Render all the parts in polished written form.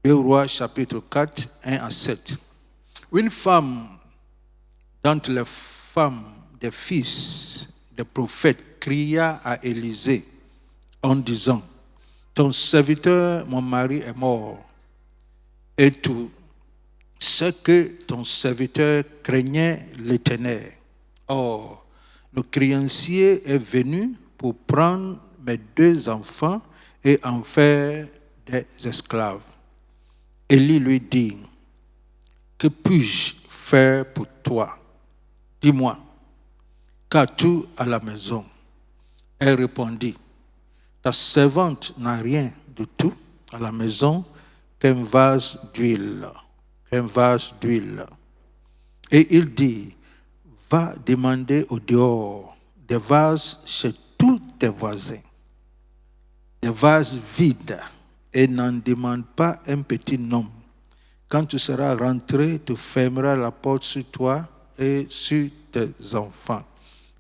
2 Rois chapitre 4, 1 à 7. Une femme dont les femmes des fils des prophètes cria à Élisée en disant, ton serviteur, mon mari, est mort. Et tout ce que ton serviteur craignait l'Éternel. Or, le créancier est venu pour prendre mes 2 enfants et en faire des esclaves. Élie lui dit, que puis-je faire pour toi? Dis-moi, qu'as-tu à la maison? Elle répondit, ta servante n'a rien de tout à la maison qu'un vase d'huile. Et il dit, va demander au dehors des vases chez tous tes voisins, des vases vides, et n'en demande pas un petit nombre. Quand tu seras rentré, tu fermeras la porte sur toi et sur tes enfants.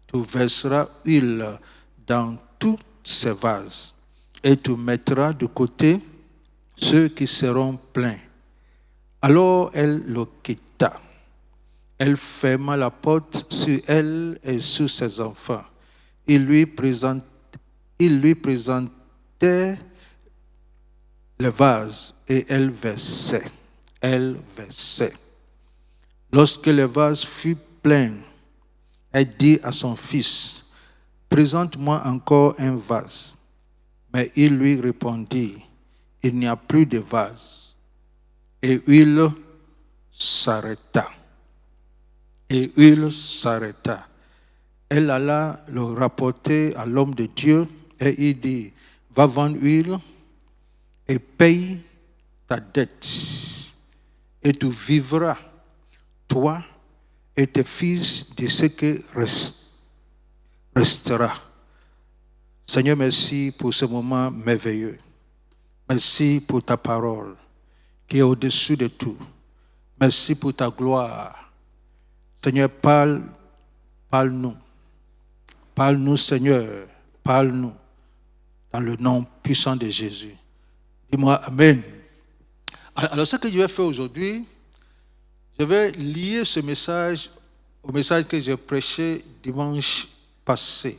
Tu verseras huile dans tous ces vases et tu mettras de côté ceux qui seront pleins. Alors elle le quitta. Elle ferma la porte sur elle et sur ses enfants. Il lui présentait les vases et elle versait. Lorsque le vase fut plein, elle dit à son fils, présente-moi encore un vase. Mais il lui répondit, il n'y a plus de vase. Et l'huile s'arrêta. Elle alla le rapporter à l'homme de Dieu et il dit, va vendre l'huile et paye ta dette. Et tu vivras, toi et tes fils, de ce que restera. Seigneur, merci pour ce moment merveilleux. Merci pour ta parole qui est au-dessus de tout. Merci pour ta gloire. Seigneur, parle-nous. Parle-nous, Seigneur. Parle-nous. Dans le nom puissant de Jésus. Dis-moi Amen. Alors, ce que je vais faire aujourd'hui, je vais lier ce message au message que j'ai prêché dimanche passé,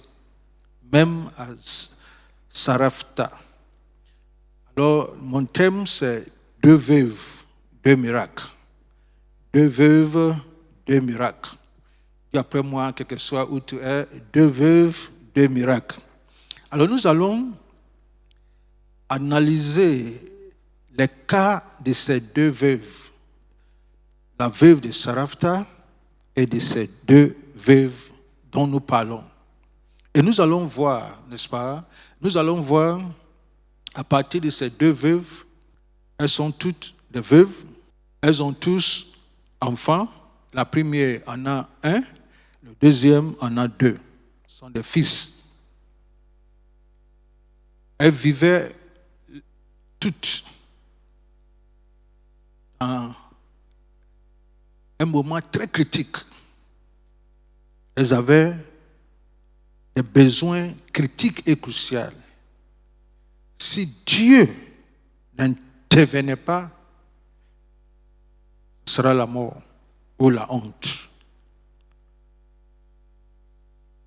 même à Sarafta. Alors, mon thème, c'est 2 veuves, 2 miracles. 2 veuves, 2 miracles. Dis après moi, quel que soit où tu es, 2 veuves, 2 miracles. Alors, nous allons analyser les cas de ces 2 veuves. La veuve de Sarafta et de ces 2 veuves dont nous parlons. Et nous allons voir, n'est-ce pas? Nous allons voir à partir de ces 2 veuves, elles sont toutes des veuves, elles ont tous enfants. La première en a 1, le deuxième en a 2. Ce sont des fils. Elles vivaient toutes en un moment très critique. Elles avaient des besoins critiques et cruciaux. Si Dieu n'intervenait pas, ce sera la mort ou la honte.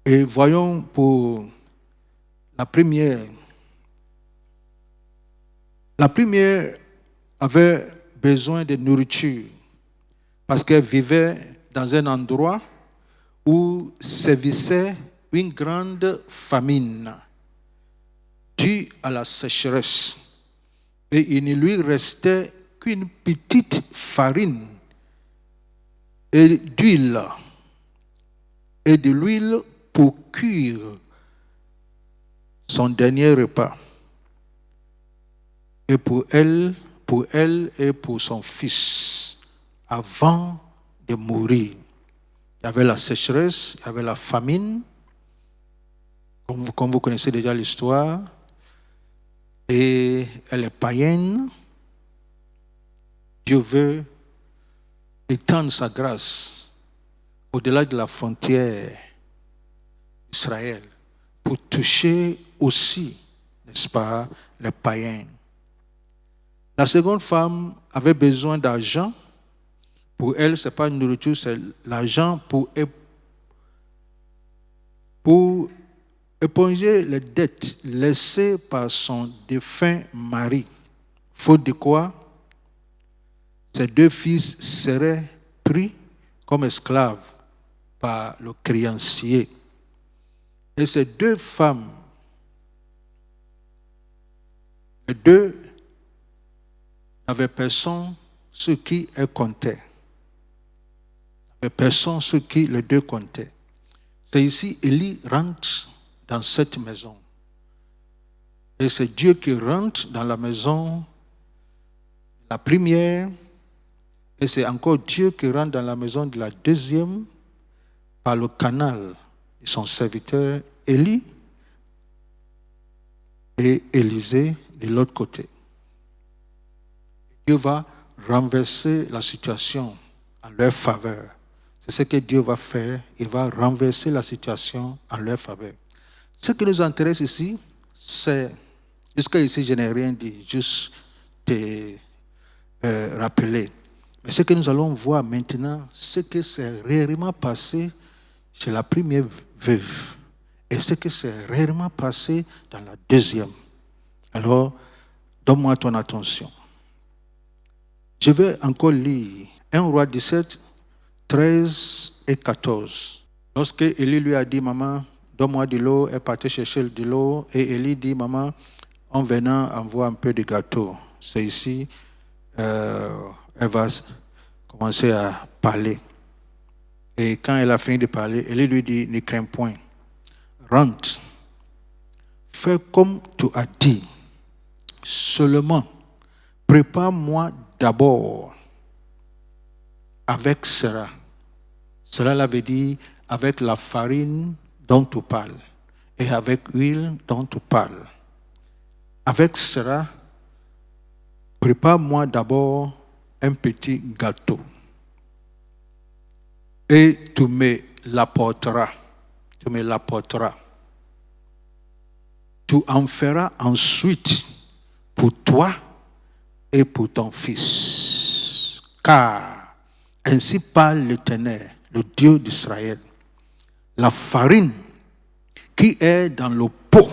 Et voyons pour la première. La première avait besoin de nourriture parce qu'elle vivait dans un endroit où sévissait une grande famine due à la sécheresse. Et il ne lui restait qu'une petite farine et d'huile et de l'huile pour cuire son dernier repas. Et pour elle et pour son fils, avant de mourir. Il y avait la sécheresse, il y avait la famine, comme vous connaissez déjà l'histoire, et elle est païenne. Dieu veut étendre sa grâce au-delà de la frontière d'Israël pour toucher aussi, n'est-ce pas, les païens. La seconde femme avait besoin d'argent. Pour elle, ce n'est pas une nourriture, c'est l'argent pour éponger les dettes laissées par son défunt mari. Faute de quoi, ses 2 fils seraient pris comme esclaves par le créancier. Et ces 2 femmes, les 2 n'avaient personne sur qui elles comptaient. Personne sur qui les 2 comptaient. C'est ici, Élie rentre dans cette maison. Et c'est Dieu qui rentre dans la maison, la première, et c'est encore Dieu qui rentre dans la maison de la deuxième, par le canal de son serviteur Élie et Élisée de l'autre côté. Dieu va renverser la situation en leur faveur. C'est ce que Dieu va faire. Il va renverser la situation en leur faveur. Ce qui nous intéresse ici, c'est, jusqu'à ici, je n'ai rien dit, juste te rappeler. Mais ce que nous allons voir maintenant, c'est que c'est réellement passé chez la première veuve et ce que c'est réellement passé dans la deuxième. Alors, donne-moi ton attention. Je vais encore lire 1 Roi 17, 13 et 14. Lorsque Élie lui a dit, maman, donne-moi de l'eau, elle partait chercher de l'eau. Et Élie dit, maman, en venant, envoie un peu de gâteau. C'est ici, elle va commencer à parler. Et quand elle a fini de parler, Élie lui dit, ne crains point. Rentre, fais comme tu as dit. Seulement, prépare-moi d'abord avec Sarah. Cela veut dire avec la farine dont tu parles et avec l'huile dont tu parles. Avec Sarah, prépare-moi d'abord un petit gâteau et tu me l'apporteras. Tu me l'apporteras. Tu en feras ensuite pour toi et pour ton fils. Car ainsi parle l'Éternel, le Dieu d'Israël. La farine qui est dans le pot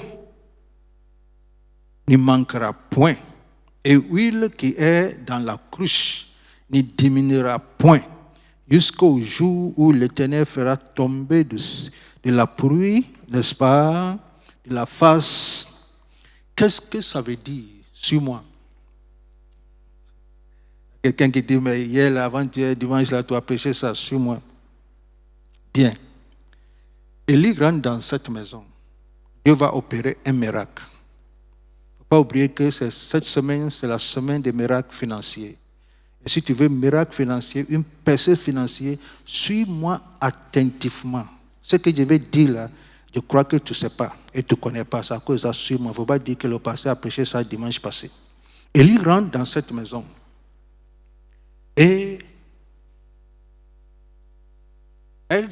ne manquera point, et l'huile qui est dans la cruche ne diminuera point, jusqu'au jour où l'Éternel fera tomber de la pluie, n'est-ce pas, de la face. Qu'est-ce que ça veut dire sur moi? Quelqu'un qui dit, mais hier, avant-hier, dimanche, là, tu as prêché ça sur moi. Bien. Élie rentre dans cette maison. Dieu va opérer un miracle. Il ne faut pas oublier que cette semaine, c'est la semaine des miracles financiers. Et si tu veux un miracle financier, une percée financière, suis-moi attentivement. Ce que je vais dire là, je crois que tu ne sais pas et tu ne connais pas. C'est à cause de ça, suis-moi. Il ne faut pas dire que le pasteur a prêché ça dimanche passé. Élie rentre dans cette maison. Et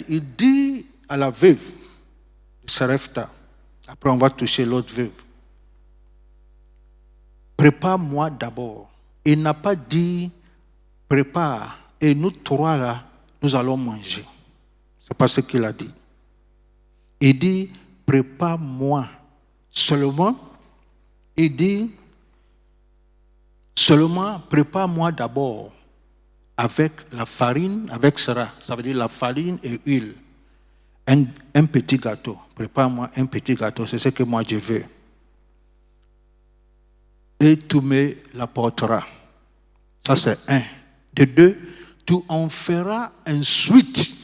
il dit à la veuve de Sarepta, après on va toucher l'autre veuve, prépare-moi d'abord. Il n'a pas dit prépare et nous 3 là, nous allons manger. Ce n'est pas ce qu'il a dit. Il dit prépare-moi seulement. Il dit seulement prépare-moi d'abord avec la farine, avec Sarah, ça veut dire la farine et huile. Un petit gâteau. Prépare-moi un petit gâteau, c'est ce que moi je veux. Et tu me l'apporteras. Ça c'est 1. De 2, tu en feras ensuite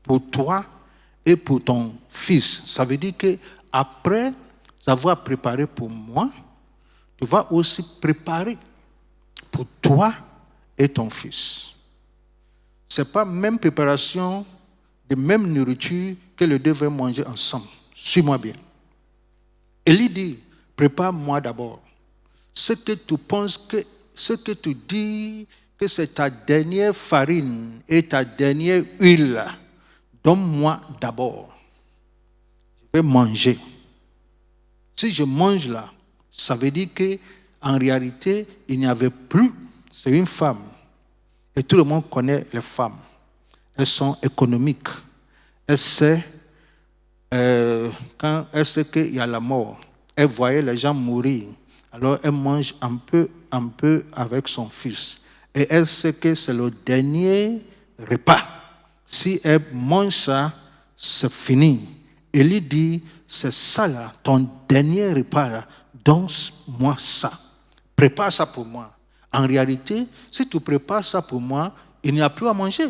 pour toi et pour ton fils. Ça veut dire que après avoir préparé pour moi, tu vas aussi préparer pour toi et ton fils. Ce n'est pas la même préparation, de même nourriture que les 2 vont manger ensemble. Suis-moi bien. Élie dit, prépare-moi d'abord. Ce que tu penses ce que tu dis que c'est ta dernière farine et ta dernière huile, donne-moi d'abord. Je vais manger. Si je mange là, ça veut dire que En réalité, il n'y avait plus. C'est une femme. Et tout le monde connaît les femmes. Elles sont économiques. Elle sait, quand elle sait qu'il y a la mort, elle voyait les gens mourir. Alors elle mange un peu avec son fils. Et elle sait que c'est le dernier repas. Si elle mange ça, c'est fini. Élie dit, c'est ça là, ton dernier repas là, donne-moi ça. Prépare ça pour moi. En réalité, si tu prépares ça pour moi, il n'y a plus à manger.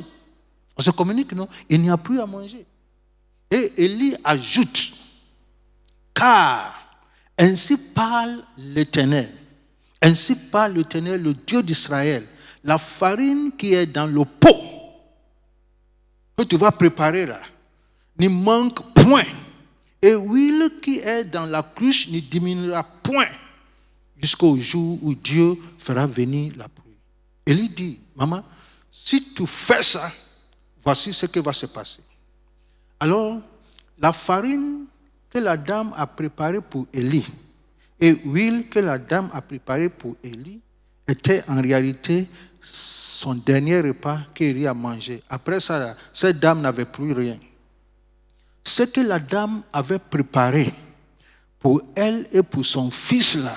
On se communique, non? Il n'y a plus à manger. Et Élie ajoute, car ainsi parle l'Éternel. Ainsi parle l'Éternel, le Dieu d'Israël. La farine qui est dans le pot que tu vas préparer là, ne manque point. Et l'huile qui est dans la cruche ne diminuera point jusqu'au jour où Dieu fera venir la pluie. Élie dit, maman, si tu fais ça, voici ce qui va se passer. Alors, la farine que la dame a préparée pour Élie et l'huile que la dame a préparée pour Élie était en réalité son dernier repas qu'Élie a mangé. Après ça, cette dame n'avait plus rien. Ce que la dame avait préparé pour elle et pour son fils là,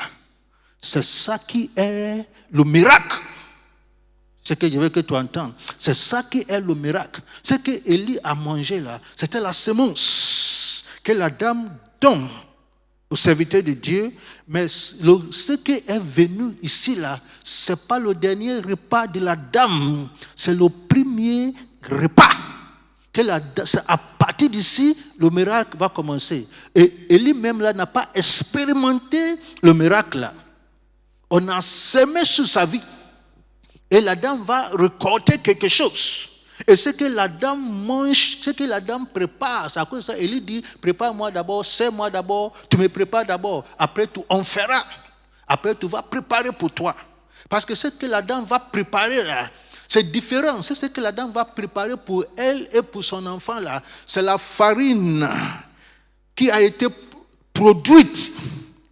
c'est ça qui est le miracle. Ce que je veux que tu entendes, c'est ça qui est le miracle. Ce que Élie a mangé là, c'était la semence que la dame donne au serviteur de Dieu. Mais ce qui est venu ici là, ce n'est pas le dernier repas de la dame, c'est le premier repas. C'est à partir d'ici, le miracle va commencer. Et Élie même là n'a pas expérimenté le miracle là. On a semé sur sa vie. Et la dame va récolter quelque chose. Et ce que la dame mange, ce que la dame prépare, c'est à cause de ça, Élie dit, prépare-moi d'abord, sais-moi d'abord, tu me prépares d'abord. Après, on fera. Après, tu vas préparer pour toi. Parce que ce que la dame va préparer là, c'est différent. C'est ce que la dame va préparer pour elle et pour son enfant là. C'est la farine qui a été produite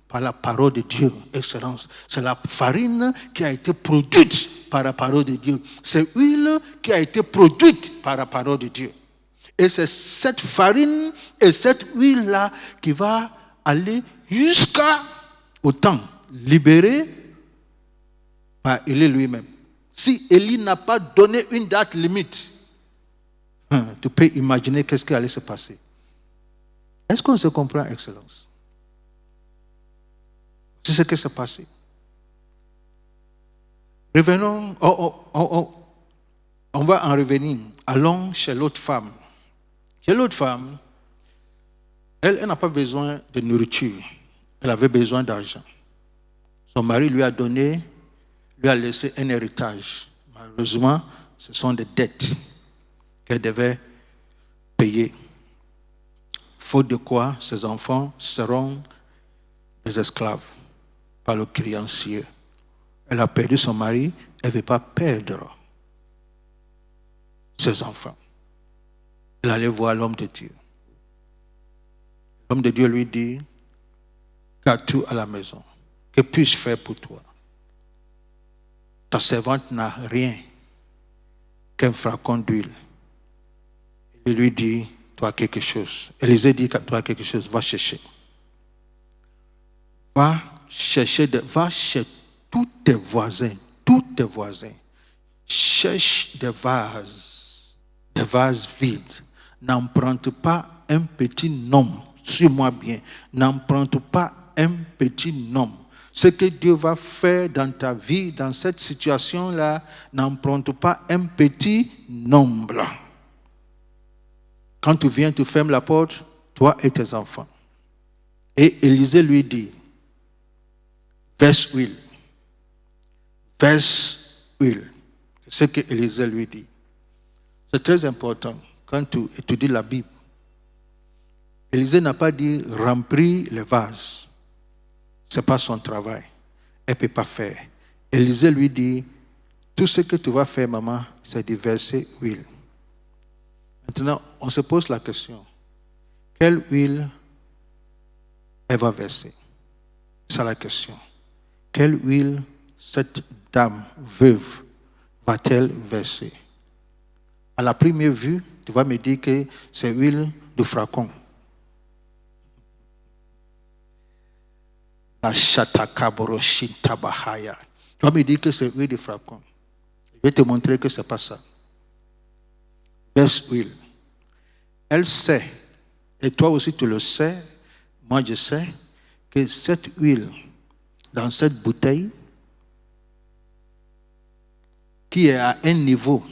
par la parole de Dieu, excellence. C'est la farine qui a été produite par la parole de Dieu. C'est l'huile qui a été produite par la parole de Dieu. Et c'est cette farine et cette huile-là qui va aller jusqu'au temps libéré par Élie lui-même. Si Élie n'a pas donné une date limite, tu peux imaginer qu'est-ce qui allait se passer. Est-ce qu'on se comprend, excellence? C'est ce qui s'est passé. Revenons, on va en revenir. Allons chez l'autre femme. Chez l'autre femme, elle n'a pas besoin de nourriture. Elle avait besoin d'argent. Son mari lui a laissé un héritage. Malheureusement, ce sont des dettes qu'elle devait payer. Faute de quoi, ses enfants seront des esclaves par le créancier. Elle a perdu son mari, elle ne veut pas perdre ses enfants. Elle allait voir l'homme de Dieu. L'homme de Dieu lui dit, garde tout à la maison. Que puis-je faire pour toi? Ta servante n'a rien qu'un flacon d'huile. Il lui dit, toi quelque chose. Élisée dit, toi quelque chose, va chercher. Va chez tous tes voisins. Cherche des vases vides. N'emprunte pas un petit nom. Suis-moi bien. N'emprunte pas un petit nom. Ce que Dieu va faire dans ta vie, dans cette situation-là, n'emprunte pas un petit nombre. Quand tu viens, tu fermes la porte, toi et tes enfants. Et Élisée lui dit, verse huile. Verse huile. C'est ce que Élisée lui dit. C'est très important quand tu étudies la Bible. Élisée n'a pas dit remplir les vases. Ce n'est pas son travail. Elle ne peut pas faire. Élisée lui dit, tout ce que tu vas faire, maman, c'est de verser huile. Maintenant, on se pose la question. Quelle huile elle va verser? C'est la question. quelle huile cette dame veuve va-t-elle verser? À la première vue, tu vas me dire que c'est huile de flacon. La shatakaboroshintaba. Tu vas me dire que c'est huile de flacon. Je vais te montrer que ce n'est pas ça. Verse huile. Elle sait, et toi aussi tu le sais, moi je sais, que cette huile, dans cette bouteille, qui est à un niveau,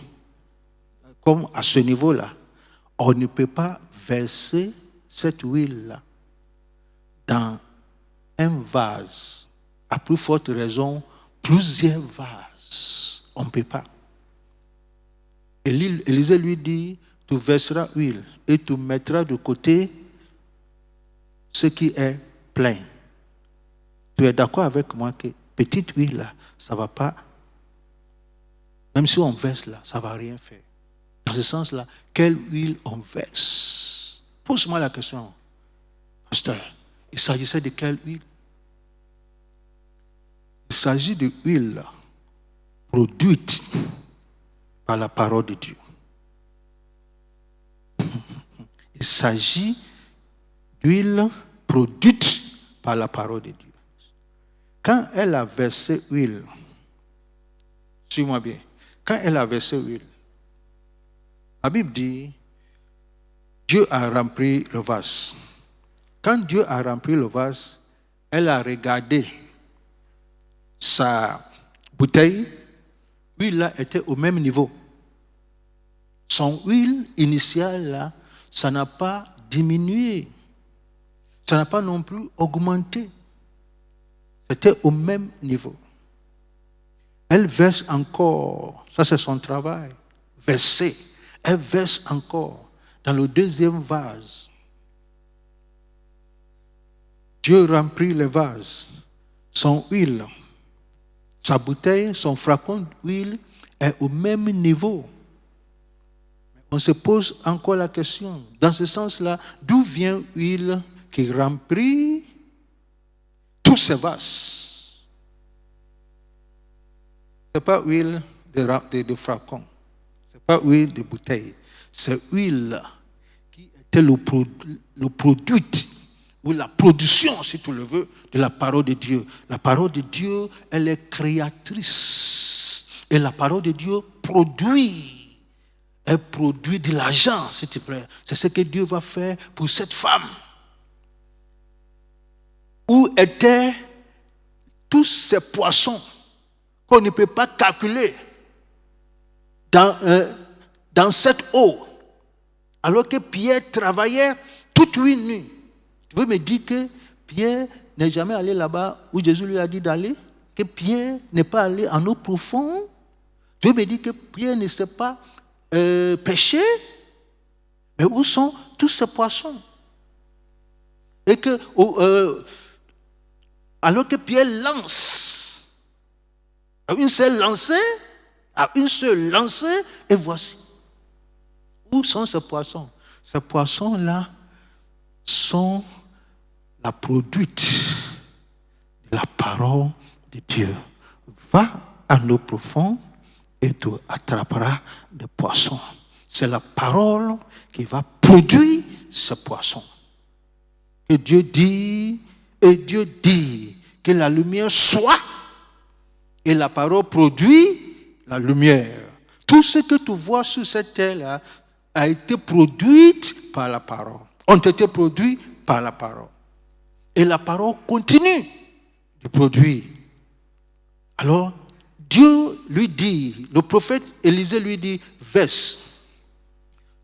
comme à ce niveau-là, on ne peut pas verser cette huile-là dans un vase. À plus forte raison, plusieurs vases. On ne peut pas. Élisée lui dit, tu verseras huile et tu mettras de côté ce qui est plein. Tu es d'accord avec moi que petite huile, là, ça ne va pas. Même si on verse là, ça ne va rien faire. Dans ce sens-là, quelle huile on verse? Pose-moi la question. Pasteur, il s'agissait de quelle huile? Il s'agit de huile produite par la parole de Dieu. Il s'agit d'huile produite par la parole de Dieu. Quand elle a versé huile, suis-moi bien, quand elle a versé huile, la Bible dit, Dieu a rempli le vase. Quand Dieu a rempli le vase, elle a regardé sa bouteille, l'huile là était au même niveau. Son huile initiale là, ça n'a pas diminué. Ça n'a pas non plus augmenté. C'était au même niveau. Elle verse encore, ça c'est son travail, verser. Elle verse encore dans le deuxième vase. Dieu remplit le vase. Son huile, sa bouteille, son flacon d'huile est au même niveau. On se pose encore la question, dans ce sens-là, d'où vient l'huile qui remplit tous ces vases? Ce n'est pas huile de flacon, ce n'est pas huile de bouteille, c'est huile qui était le produit ou la production, si tu le veux, de la parole de Dieu. La parole de Dieu, elle est créatrice. Et la parole de Dieu produit. Elle produit de l'argent, s'il te plaît. C'est ce que Dieu va faire pour cette femme. Où étaient tous ces poissons qu'on ne peut pas calculer dans cette eau, alors que Pierre travaillait toute une nuit. Tu veux me dire que Pierre n'est jamais allé là-bas où Jésus lui a dit d'aller? Que Pierre n'est pas allé en eau profonde? Tu veux me dire que Pierre ne s'est pas pêché? Mais où sont tous ces poissons? Et que, alors que Pierre lance, à une seule lancée, et voici. Où sont ces poissons? Ces poissons-là sont la produite de la parole de Dieu. Va à l'eau profonde et tu attraperas des poissons. C'est la parole qui va produire ces poissons. Et Dieu dit que la lumière soit, et la parole produit la lumière. Tout ce que tu vois sur cette terre-là a été produit par la parole. Ont été produits par la parole. Et la parole continue de produire. Alors, Dieu lui dit, le prophète Élisée lui dit, verse.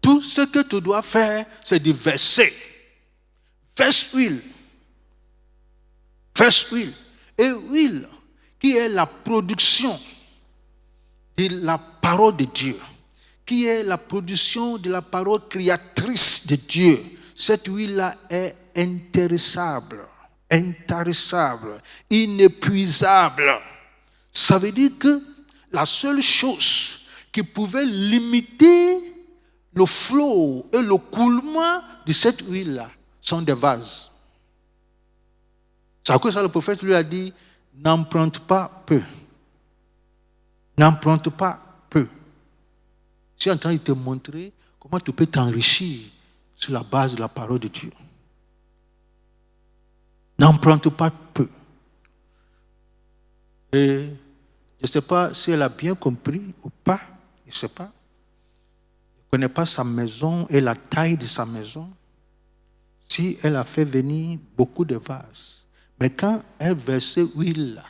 Tout ce que tu dois faire, c'est de verser. Verse huile. Verse huile. Et huile, qui est la production de la parole de Dieu, qui est la production de la parole créatrice de Dieu. Cette huile-là est intarissable, inépuisable. Ça veut dire que la seule chose qui pouvait limiter le flot et le coulement de cette huile-là sont des vases. C'est à cause de ça le prophète lui a dit, n'emprunte pas peu. N'emprunte pas peu. Je suis en train de te montrer comment tu peux t'enrichir sur la base de la parole de Dieu. N'emprunte pas peu. Et je ne sais pas si elle a bien compris ou pas. Je ne sais pas. Je ne connais pas sa maison et la taille de sa maison. Si elle a fait venir beaucoup de vases. Mais quand elle versait l'huile,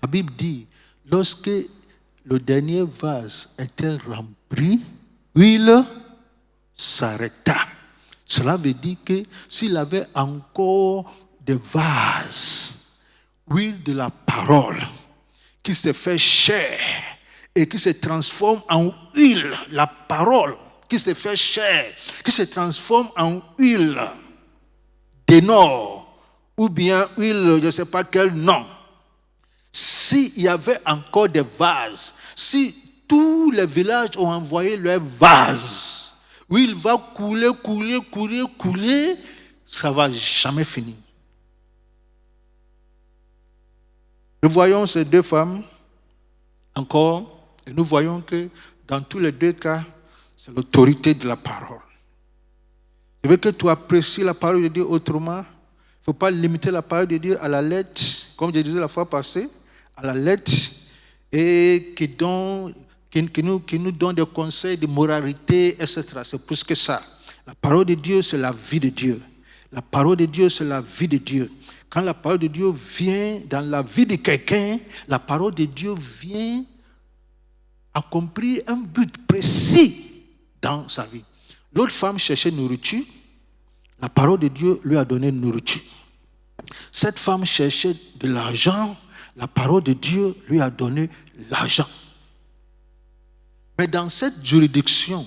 la Bible dit, lorsque le dernier vase était rempli, l'huile s'arrêta. Cela veut dire que s'il avait encore des vases, l'huile de la parole, qui se fait chair et qui se transforme en huile, la parole qui se fait chair, qui se transforme en huile d'énor, ou bien huile, je ne sais pas quel nom. S'il y avait encore des vases, si tous les villages ont envoyé leurs vases, l'huile va couler, ça ne va jamais finir. Nous voyons ces deux femmes encore, et nous voyons que dans tous les deux cas, c'est l'autorité de la parole. Je veux que tu apprécies la parole de Dieu autrement. Il ne faut pas limiter la parole de Dieu à la lettre, comme je disais la fois passée, à la lettre, et qui nous donne des conseils de moralité, etc. C'est plus que ça. La parole de Dieu, c'est la vie de Dieu. La parole de Dieu, c'est la vie de Dieu. Quand la parole de Dieu vient dans la vie de quelqu'un, la parole de Dieu vient accomplir un but précis dans sa vie. L'autre femme cherchait nourriture. La parole de Dieu lui a donné nourriture. Cette femme cherchait de l'argent. La parole de Dieu lui a donné l'argent. Mais dans cette juridiction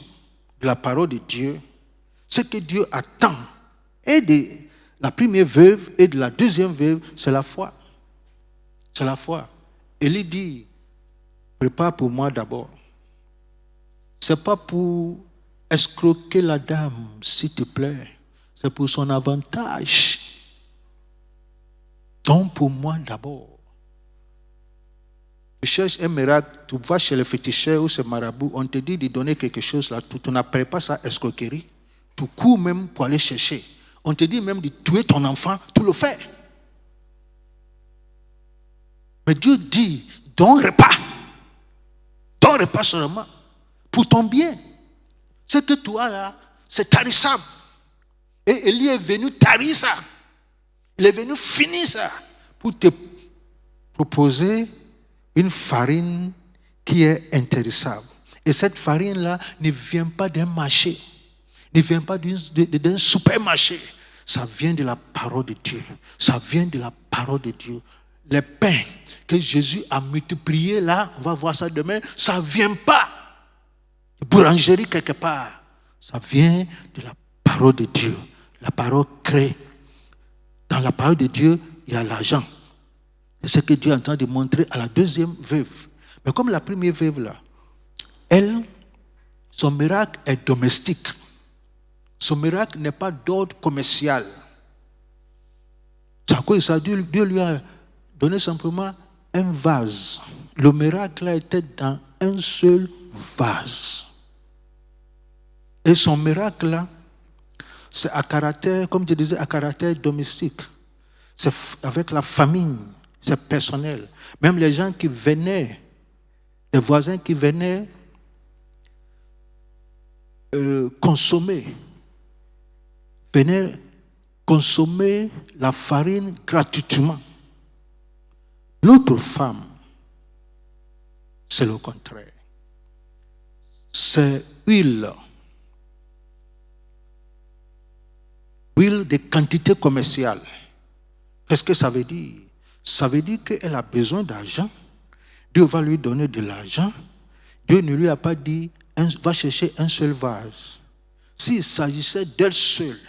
de la parole de Dieu, ce que Dieu attend, et de la première veuve et de la deuxième veuve, c'est la foi. C'est la foi. Élie dit, prépare pour moi d'abord. Ce n'est pas pour escroquer la dame, s'il te plaît. C'est pour son avantage. Donc pour moi d'abord. Tu cherches un miracle, tu vas chez le féticheur ou ce marabout, on te dit de donner quelque chose là, tu n'appelles pas ça escroquerie. Tu cours même pour aller chercher. On te dit même de tuer ton enfant, tu le fais. Mais Dieu dit, donne repas. Donne repas seulement. Pour ton bien. Ce que tu as là, c'est tarissable. Et Élie est venu tarir ça. Il est venu finir ça. Pour te proposer une farine qui est intéressable. Et cette farine-là ne vient pas d'un marché. Ne vient pas d'un supermarché. Ça vient de la parole de Dieu. Ça vient de la parole de Dieu. Les pains que Jésus a multipliés là, on va voir ça demain, ça ne vient pas de boulangerie quelque part. Ça vient de la parole de Dieu. La parole crée. Dans la parole de Dieu, il y a l'argent. C'est ce que Dieu est en train de montrer à la deuxième veuve. Mais comme la première veuve là, elle, son miracle est domestique. Son miracle n'est pas d'ordre commercial. C'est à quoi ça, Dieu lui a donné simplement un vase. Le miracle était dans un seul vase. Et son miracle là, c'est à caractère, comme je disais, à caractère domestique. C'est avec la famille, c'est personnel. Même les gens qui venaient, les voisins qui venaient consommer la farine gratuitement. L'autre femme, c'est le contraire. C'est huile de quantité commerciale. Qu'est-ce que ça veut dire? Ça veut dire qu'elle a besoin d'argent. Dieu va lui donner de l'argent. Dieu ne lui a pas dit, va chercher un seul vase. S'il s'agissait d'elle seule,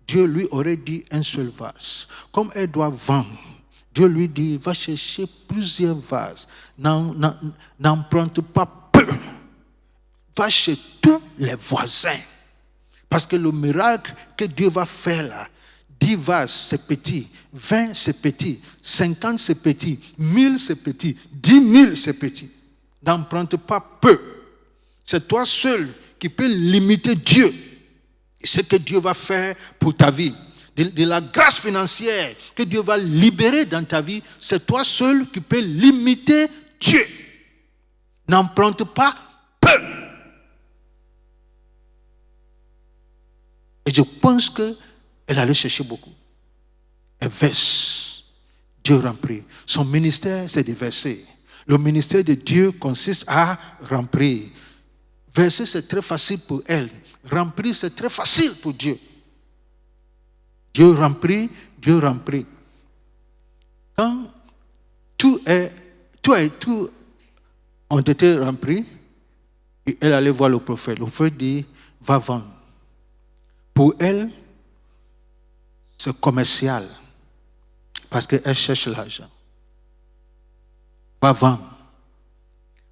Dieu lui aurait dit un seul vase. Comme elle doit vendre, Dieu lui dit, va chercher plusieurs vases. N'emprunte pas peu. Va chez tous les voisins. Parce que le miracle que Dieu va faire là, 10 vases, c'est petit. 20, c'est petit. 50, c'est petit. 1000, c'est petit. 10 000, c'est petit. N'emprunte pas peu. C'est toi seul qui peux limiter Dieu. Et ce que Dieu va faire pour ta vie. De la grâce financière que Dieu va libérer dans ta vie, c'est toi seul qui peux limiter Dieu. N'emprunte pas peu. Et je pense qu'elle allait chercher beaucoup. Elle verse. Dieu remplit. Son ministère, c'est de verser. Le ministère de Dieu consiste à remplir. Verser, c'est très facile pour elle. Remplir, c'est très facile pour Dieu. Dieu remplit, Dieu remplit. Quand tout ont été remplis, elle allait voir le prophète. Le prophète dit, va vendre. Pour elle, c'est commercial. Parce qu'elle cherche l'argent. Va vendre.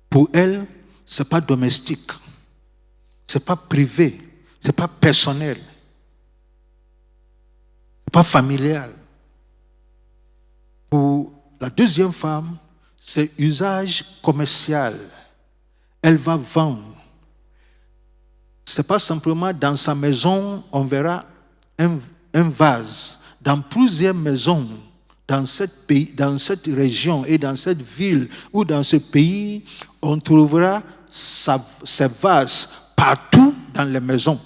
Pour elle, ce n'est pas domestique. Ce n'est pas privé. Ce n'est pas personnel. Ce n'est pas familial. Pour la deuxième femme, c'est usage commercial. Elle va vendre. Ce n'est pas simplement dans sa maison, on verra un vase. Dans plusieurs maisons, dans cette région et dans cette ville ou dans ce pays, on trouvera ces vases partout dans les maisons.